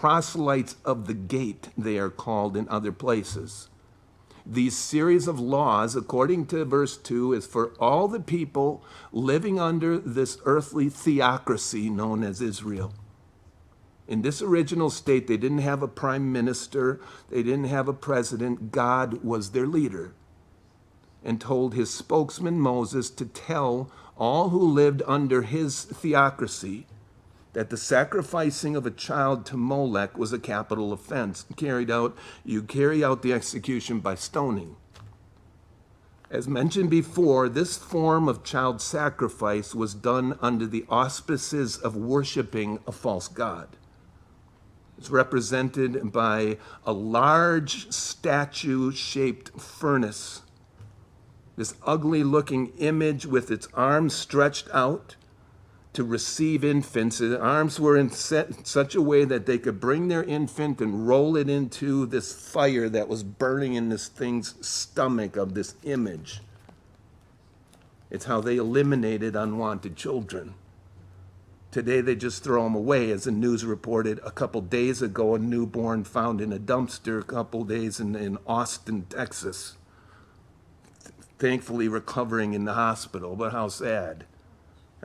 proselytes of the gate, they are called in other places. These series of laws, according to verse 2, is for all the people living under this earthly theocracy known as Israel. In this original state, they didn't have a prime minister, they didn't have a president. God was their leader, and told his spokesman Moses to tell all who lived under his theocracy that the sacrificing of a child to Molech was a capital offense. You carry out the execution by stoning. As mentioned before, this form of child sacrifice was done under the auspices of worshiping a false god. It's represented by a large statue-shaped furnace, this ugly-looking image with its arms stretched out to receive infants. The arms were in such a way that they could bring their infant and roll it into this fire that was burning in this thing's stomach of this image. It's how they eliminated unwanted children. Today they just throw them away. As the news reported a couple days ago, a newborn found in a dumpster a couple days in Austin, Texas. Thankfully recovering in the hospital, but how sad.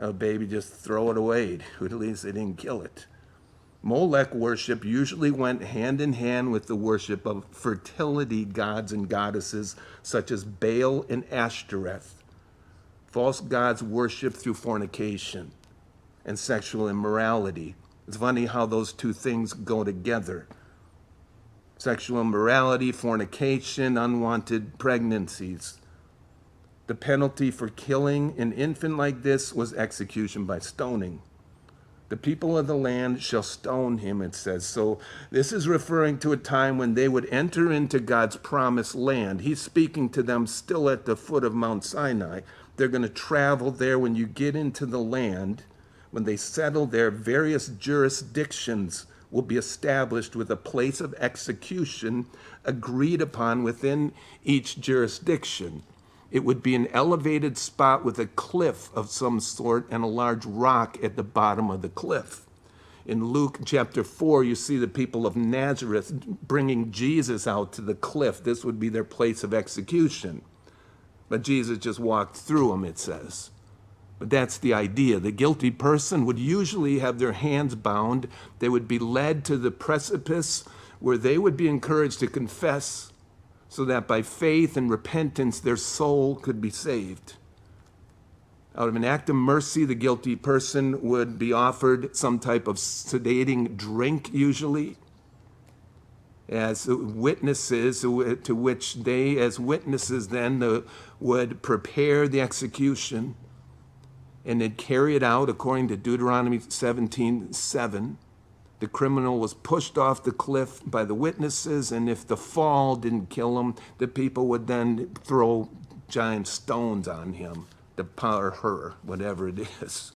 A baby, just throw it away. At least they didn't kill it. Molech worship usually went hand in hand with the worship of fertility gods and goddesses such as Baal and Ashtoreth. False gods worshiped through fornication and sexual immorality. It's funny how those two things go together. Sexual immorality, fornication, unwanted pregnancies. The penalty for killing an infant like this was execution by stoning. The people of the land shall stone him, it says. So this is referring to a time when they would enter into God's promised land. He's speaking to them still at the foot of Mount Sinai. They're going to travel there. When you get into the land, when they settle there, various jurisdictions will be established with a place of execution agreed upon within each jurisdiction. It would be an elevated spot with a cliff of some sort and a large rock at the bottom of the cliff. In Luke chapter 4, you see the people of Nazareth bringing Jesus out to the cliff. This would be their place of execution. But Jesus just walked through them, it says. But that's the idea. The guilty person would usually have their hands bound. They would be led to the precipice where they would be encouraged to confess, so that by faith and repentance, their soul could be saved. Out of an act of mercy, the guilty person would be offered some type of sedating drink, usually, as witnesses, to which they, as witnesses then, would prepare the execution and they'd carry it out according to Deuteronomy 17:7. The criminal was pushed off the cliff by the witnesses, and if the fall didn't kill him, the people would then throw giant stones on him, or her, whatever it is.